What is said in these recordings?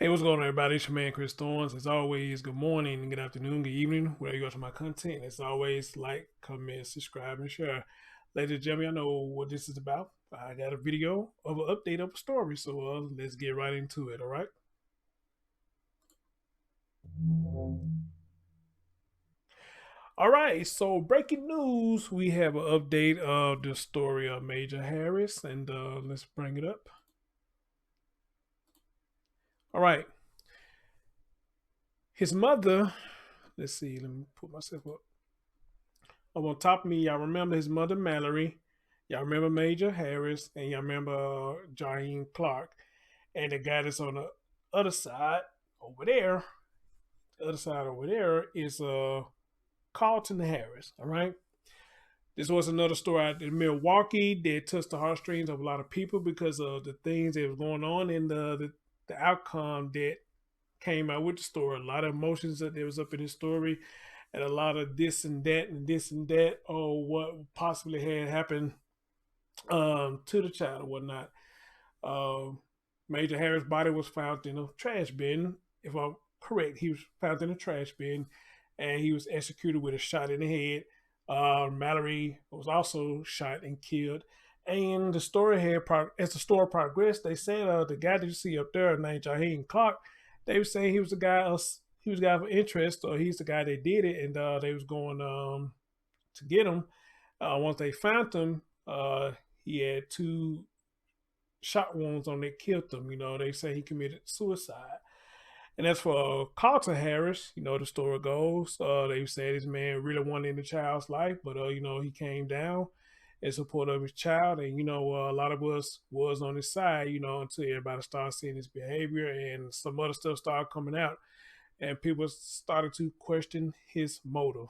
Hey, what's going on, everybody? It's your man, Chris Thorns. As always, good morning, good afternoon, good evening, wherever you go to my content. As always, like, comment, subscribe, and share. Ladies and gentlemen, I know what this is about. I got a video of an update of a story, so let's get right into it, all right? All right, so breaking news, we have an update of the story of Major Harris, and let's bring it up. All right. His mother, let's see, let me put myself up. On top of me, y'all remember his mother, Mallory. Y'all remember Major Harris, and y'all remember Jaheim Clark. And the guy that's on the other side over there, the other side over there is Carlton Harris. All right. This was another story out in Milwaukee that touched the heartstrings of a lot of people because of the things that was going on and the outcome that came out with the story. A lot of emotions that was up in his story, and a lot of this and that and this and that, or what possibly had happened to the child or whatnot. Major Harris' body was found in a trash bin. If I'm correct, he was found in a trash bin, and he was executed with a shot in the head. Mallory was also shot and killed. And the story had, as the story progressed, they said the guy that you see up there named Jaheim Clark, they were saying he was the guy of interest, or he's the guy that did it, and they was going to get him. Once they found him, he had 2 shot wounds on that killed him. They say he committed suicide. And as for Carlton Harris, the story goes, they said this man really wanted in the child's life, but he came down in support of his child, and a lot of us was on his side, until everybody started seeing his behavior and some other stuff started coming out, and people started to question his motive.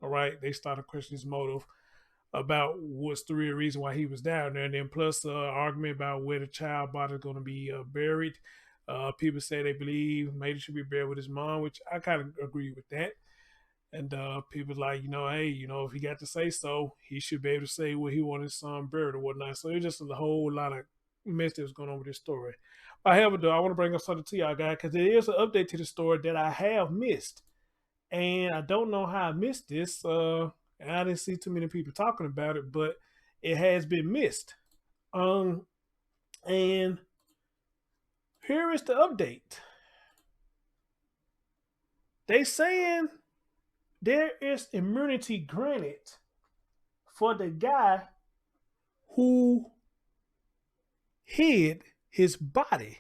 All right, they started questioning his motive about what's the real reason why he was down there, and then plus argument about where the child body is going to be buried. People say they believe Major should be buried with his mom, which I kind of agree with that. And people like, hey, if he got to say so, he should be able to say where he wanted his son buried or whatnot. So it's just a whole lot of mess that's going on with this story. However, though, I want to bring up something to y'all guys, because there is an update to the story that I have missed. And I don't know how I missed this. And I didn't see too many people talking about it, but it has been missed. And here is the update. They saying there is immunity granted for the guy who hid his body.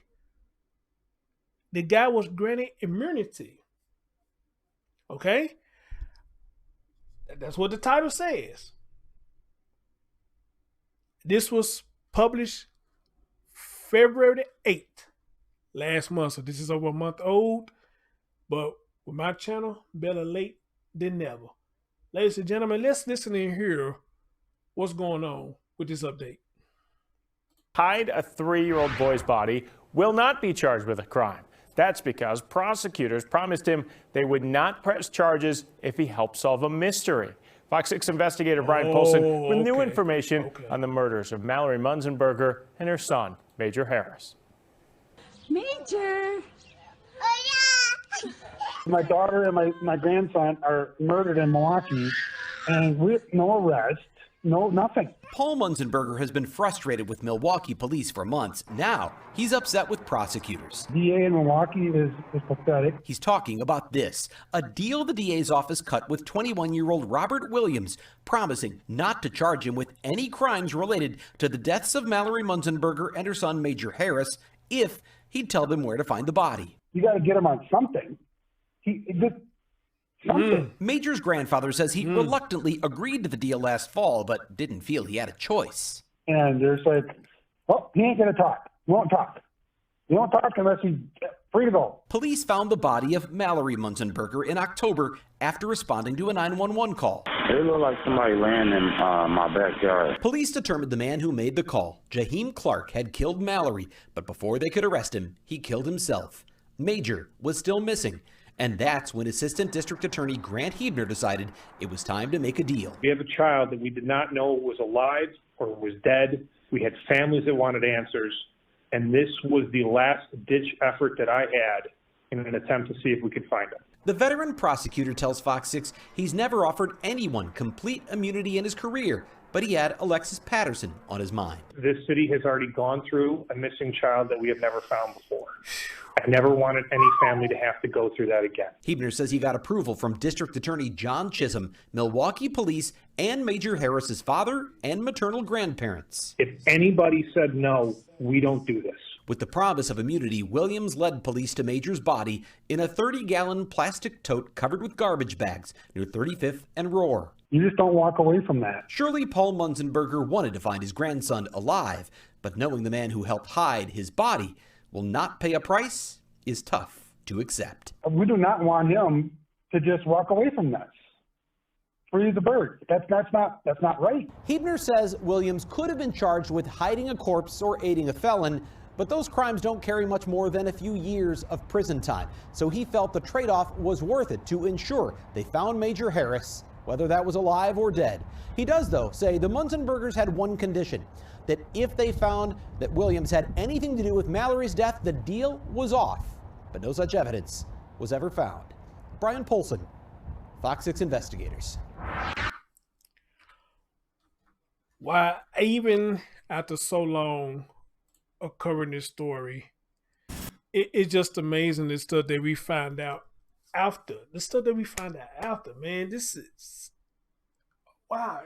The guy was granted immunity. Okay? That's what the title says. This was published February 8th, last month. So this is over a month old. But with my channel, better late than never. Ladies and gentlemen, let's listen and hear what's going on with this update. Hide a 3-year-old boy's body will not be charged with a crime. That's because prosecutors promised him they would not press charges if he helped solve a mystery. FOX 6 Investigator Bryan Polcyn with new information on the murders of Mallory Muenzenberger and her son, Major Harris. Major! My daughter and my grandson are murdered in Milwaukee, and no arrest, nothing. Paul Muenzenberger has been frustrated with Milwaukee police for months. Now he's upset with prosecutors. DA in Milwaukee is pathetic. He's talking about this, a deal the DA's office cut with 21-year-old Robert Williams, promising not to charge him with any crimes related to the deaths of Mallory Muenzenberger and her son Major Harris if he'd tell them where to find the body. You got to get him on something. Major's grandfather says he reluctantly agreed to the deal last fall, but didn't feel he had a choice. And there's like, well, he ain't going to talk. He won't talk. He won't talk unless he's free to go. Police found the body of Mallory Muenzenberger in October after responding to a 911 call. It looked like somebody laying in my backyard. Police determined the man who made the call, Jaheim Clark, had killed Mallory, but before they could arrest him, he killed himself. Major was still missing. And that's when Assistant District Attorney Grant Hebner decided it was time to make a deal. We have a child that we did not know was alive or was dead. We had families that wanted answers. And this was the last-ditch effort that I had in an attempt to see if we could find him. The veteran prosecutor tells Fox 6 he's never offered anyone complete immunity in his career, but he had Alexis Patterson on his mind. This city has already gone through a missing child that we have never found before. I never wanted any family to have to go through that again. Huebner says he got approval from District Attorney John Chisholm, Milwaukee Police, and Major Harris's father and maternal grandparents. If anybody said no, we don't do this. With the promise of immunity, Williams led police to Major's body in a 30-gallon plastic tote covered with garbage bags near 35th and Roar. You just don't walk away from that. Surely Paul Muenzenberger wanted to find his grandson alive, but knowing the man who helped hide his body will not pay a price is tough to accept. We do not want him to just walk away from this. Free as a bird. That's not right. Huebner says Williams could have been charged with hiding a corpse or aiding a felon, but those crimes don't carry much more than a few years of prison time. So he felt the trade-off was worth it to ensure they found Major Harris, whether that was alive or dead. He does, though, say the Muenzenbergers had one condition, that if they found that Williams had anything to do with Mallory's death, the deal was off. But no such evidence was ever found. Bryan Polcyn, Fox 6 Investigators. Why, even after so long of covering this story, it's just amazing the stuff that we find out after. The stuff that we find out after, man, this is, wow,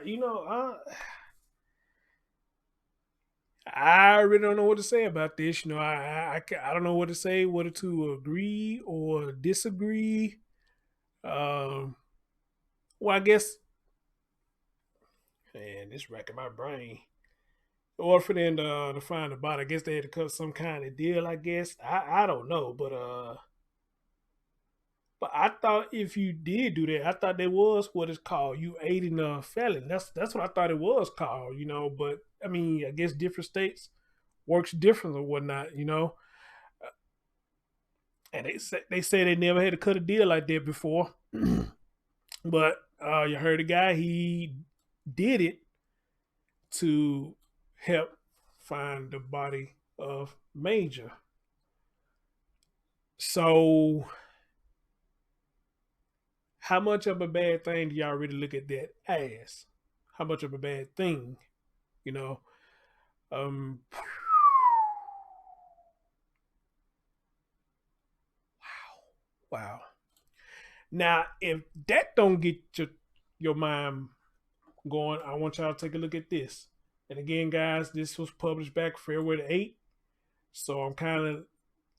I really don't know what to say about this. I don't know what to say, whether to agree or disagree. Well, I guess, man, this racking my brain. In order for them to find the body, I guess they had to cut some kind of deal, I guess. I don't know, but I thought if you did do that, I thought that was what it's called. You aiding a felon. That's what I thought it was called, but I mean, I guess different states works different or whatnot, And they say they never had to cut a deal like that before. But you heard the guy, he did it to help find the body of Major. So how much of a bad thing do y'all really look at that as? How much of a bad thing? Wow. Now, if that don't get your mind going, I want y'all to take a look at this. And again, guys, this was published back February the 8th. So I'm kind of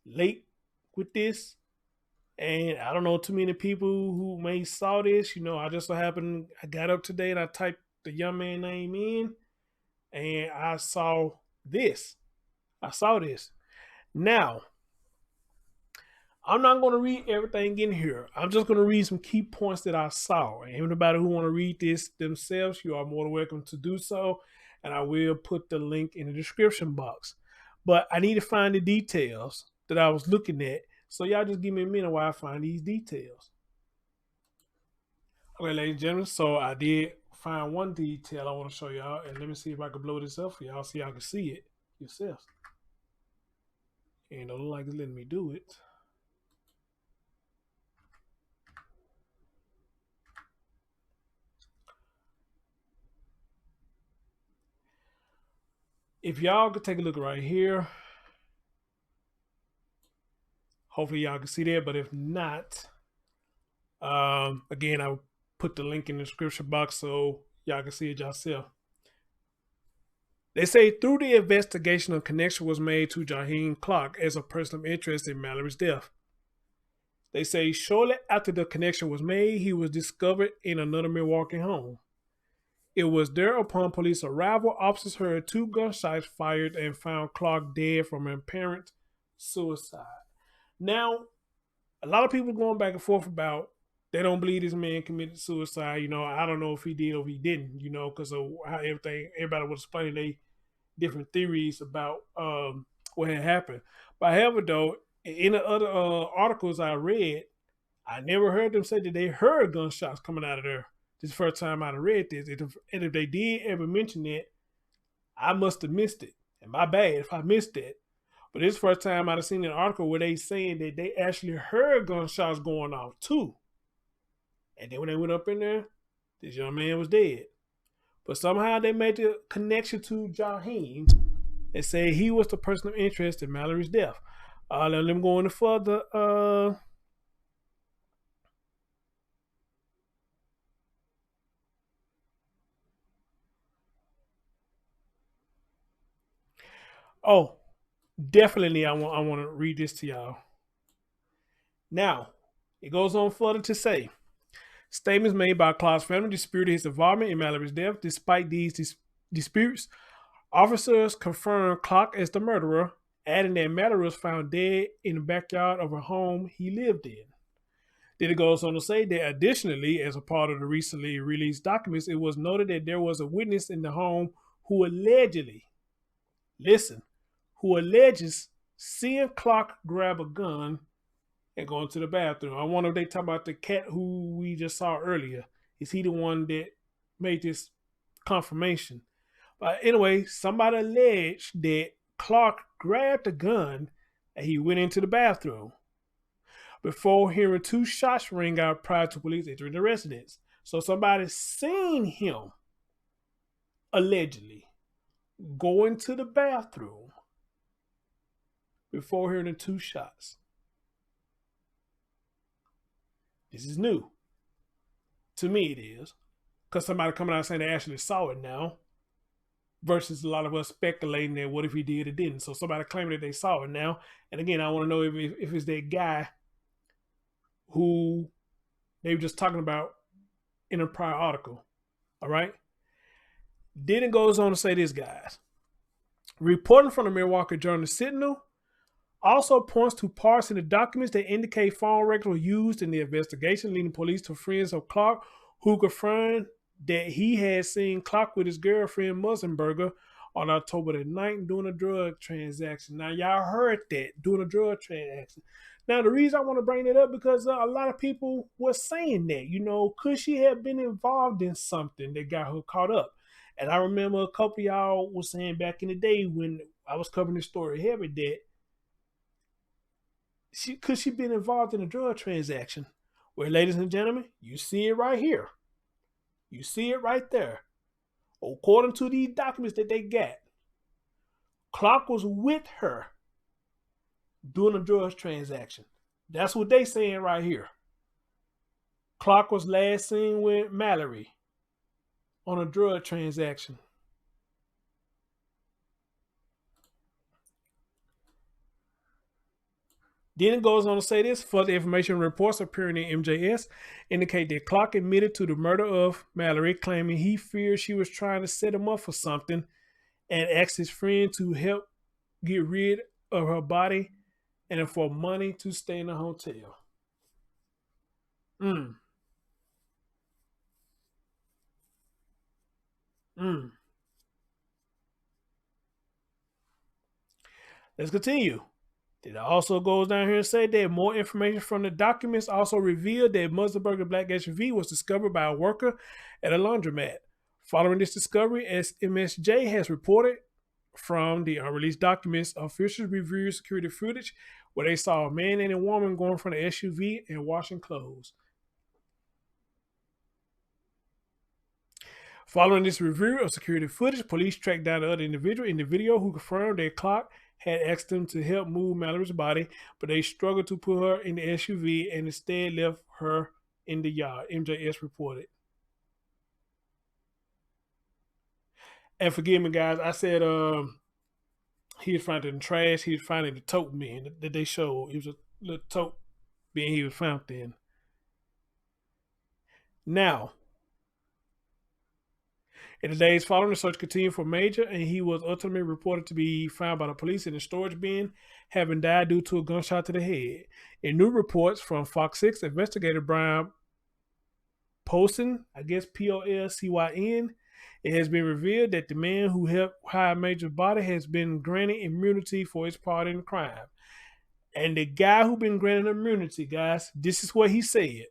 late with this. And I don't know too many people who may saw this. I just so happened, I got up today and I typed the young man name in. And I saw this. Now, I'm not going to read everything in here. I'm just going to read some key points that I saw. And anybody who want to read this themselves, you are more than welcome to do so. And I will put the link in the description box. But I need to find the details that I was looking at. So y'all just give me a minute while I find these details. Okay, ladies and gentlemen. So I did find one detail I want to show y'all. And let me see if I can blow this up for y'all so y'all can see it yourself. And it don't look like it's letting me do it. If y'all could take a look right here, hopefully y'all can see that. But if not, again, I'll put the link in the description box so y'all can see it yourself. They say through the investigation, a connection was made to Jaheim Clark as a person of interest in Mallory's death. They say shortly after the connection was made, he was discovered in another Milwaukee home. It was there upon police arrival, officers heard 2 gunshots fired and found Clark dead from apparent suicide. Now, a lot of people going back and forth about they don't believe this man committed suicide. I don't know if he did or if he didn't, because of how everybody was explaining their different theories about what had happened. But however, though, in the other articles I read, I never heard them say that they heard gunshots coming out of there. This is the first time I'd read this. And if they did ever mention it, I must have missed it. And my bad if I missed it. But this first time I've seen an article where they saying that they actually heard gunshots going off too. And then when they went up in there, this young man was dead. But somehow they made the connection to Jaheim and say he was the person of interest in Mallory's death. Let them go any further. Oh, definitely I want to read this to y'all. Now, it goes on further to say, statements made by Clark's family disputed his involvement in Mallory's death. Despite these disputes, officers confirmed Clark as the murderer, adding that Mallory was found dead in the backyard of a home he lived in. Then it goes on to say that additionally, as a part of the recently released documents, it was noted that there was a witness in the home who allegedly, who alleges seeing Clark grab a gun and go into the bathroom. I wonder if they talk about the cat who we just saw earlier. Is he the one that made this confirmation? But anyway, somebody alleged that Clark grabbed a gun and he went into the bathroom before hearing 2 shots ring out prior to police entering the residence. So somebody seen him allegedly go into the bathroom before hearing the 2 shots. This is new. To me it is. Because somebody coming out saying they actually saw it now. Versus a lot of us speculating that what if he did or didn't. So somebody claiming that they saw it now. And again, I want to know if it's that guy who they were just talking about in a prior article. All right? Then it goes on to say this, guys. Reporting from the Milwaukee Journal-Sentinel also points to parts in the documents that indicate phone records were used in the investigation, leading police to friends of Clark who confirmed that he had seen Clark with his girlfriend Muenzenberger on October the 9th doing a drug transaction. Now, y'all heard that, doing a drug transaction. Now, the reason I want to bring that up because a lot of people were saying that, you know, could she have been involved in something that got her caught up? And I remember a couple of y'all was saying back in the day when I was covering this story heavy that could she been involved in a drug transaction? Well, ladies and gentlemen, you see it right here. You see it right there. According to these documents that they got, Clark was with her doing a drug transaction. That's what they saying right here. Clark was last seen with Mallory on a drug transaction. Then it goes on to say this. Further information reports appearing in MJS indicate that Clark admitted to the murder of Mallory, claiming he feared she was trying to set him up for something and asked his friend to help get rid of her body and for money to stay in a hotel. Let's continue. It also goes down here and say that more information from the documents also revealed that Muenzenberger black SUV was discovered by a worker at a laundromat. Following this discovery, as MSJ has reported from the unreleased documents, officials reviewed security footage where they saw a man and a woman going from the SUV and washing clothes. Following this review of security footage, police tracked down the other individual in the video who confirmed that Clark had asked them to help move Mallory's body, but they struggled to put her in the SUV and instead left her in the yard, MJS reported. And forgive me, guys, I said he was found in the trash. He was found in the tote bin that they showed. It was a little tote bin he was found in. Now, in the days following, the search continued for Major, and he was ultimately reported to be found by the police in a storage bin, having died due to a gunshot to the head. In new reports from FOX6 Investigator Bryan Polcyn, I guess Polcyn, it has been revealed that the man who helped hide Major's body has been granted immunity for his part in the crime. And the guy who been granted immunity, guys, this is what he said.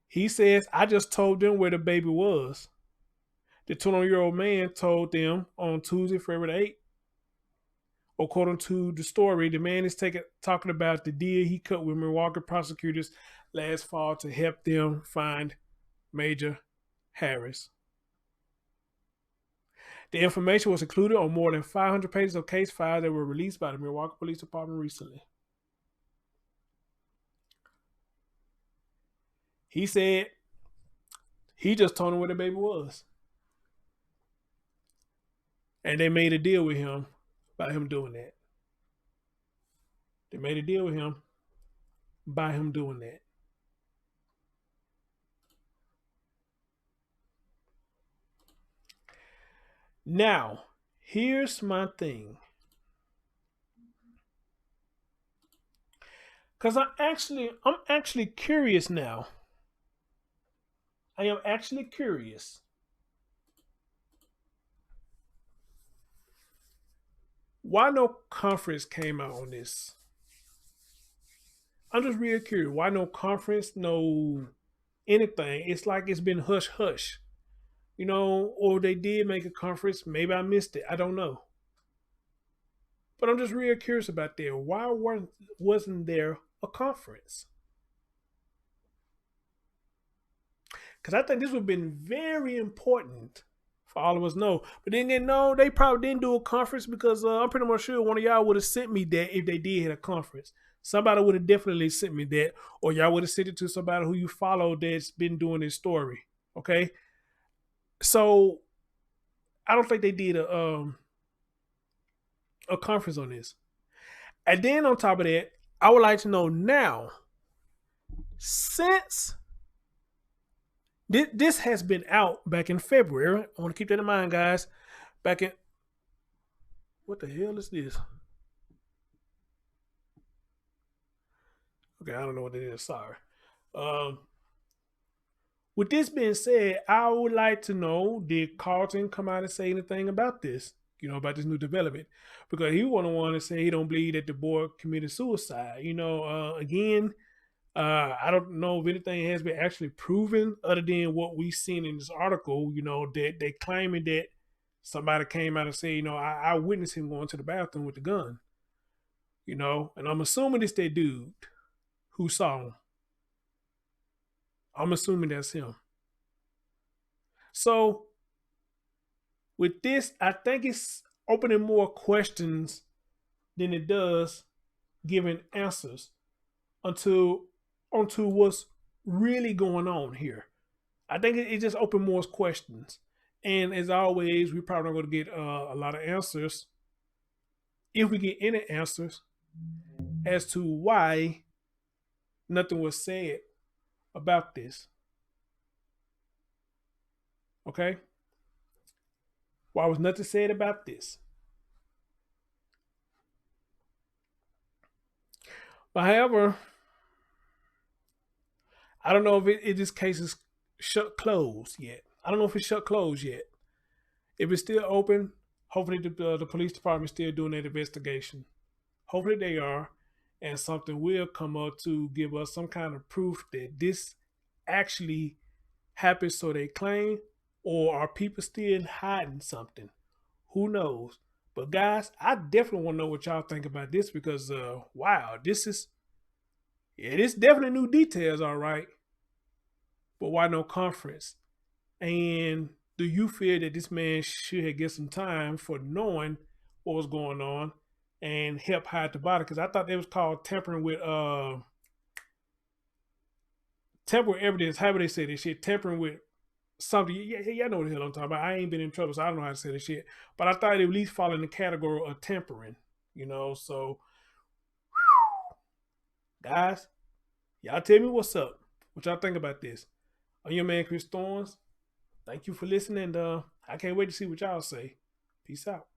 He says, I just told them where the baby was. The 21-year-old man told them on Tuesday, February 8th. According to the story, the man is talking about the deal he cut with Milwaukee prosecutors last fall to help them find Major Harris. The information was included on more than 500 pages of case files that were released by the Milwaukee Police Department recently. He said he just told him where the baby was. And they made a deal with him by him doing that. They made a deal with him by him doing that. Now, here's my thing. Because I'm actually curious now. I am actually curious. Why no conference came out on this? I'm just really curious. Why no conference, no anything? It's like it's been hush hush. You know, or they did make a conference. Maybe I missed it. I don't know. But I'm just real curious about that. Why wasn't there a conference? Because I think this would have been very important for all of us to know. But then they probably didn't do a conference because I'm pretty much sure one of y'all would have sent me that if they did have a conference. Somebody would have definitely sent me that, or y'all would have sent it to somebody who you follow that's been doing this story. Okay? So I don't think they did a conference on this. And then on top of that, I would like to know now, since this has been out back in February, I want to keep that in mind, guys. Back in, what the hell is this? Okay, I don't know what it is. Sorry. With this being said, I would like to know, did Carlton come out and say anything about this? You know, about this new development? Because he was the one to say he don't believe that the boy committed suicide. You know, again, I don't know if anything has been actually proven other than what we've seen in this article, you know, that they claiming that somebody came out and said, you know, I witnessed him going to the bathroom with the gun. You know, and I'm assuming it's that dude who saw him. I'm assuming that's him. So with this, I think it's opening more questions than it does giving answers onto what's really going on here. I think it just opened more questions. And as always, we're probably not going to get a lot of answers, if we get any answers, as to why nothing was said about this. Okay? Why was nothing said about this? But however, I don't know if this case is closed yet. I don't know if it's closed yet. If it's still open, hopefully the police department is still doing that investigation. Hopefully they are, and something will come up to give us some kind of proof that this actually happened, so they claim, or are people still hiding something? Who knows? But guys, I definitely want to know what y'all think about this, because wow, this definitely new details, all right. But why no conference? And do you feel that this man should get some time for knowing what was going on and help hide the body? Because I thought it was called tampering with evidence. How would they say this shit? Tampering with something. Yeah, I know what the hell I'm talking about. I ain't been in trouble, so I don't know how to say this shit. But I thought it at least fall in the category of tampering, you know. So, guys, y'all tell me what's up. What y'all think about this? I'm your man, Chris Thorns. Thank you for listening. I can't wait to see what y'all say. Peace out.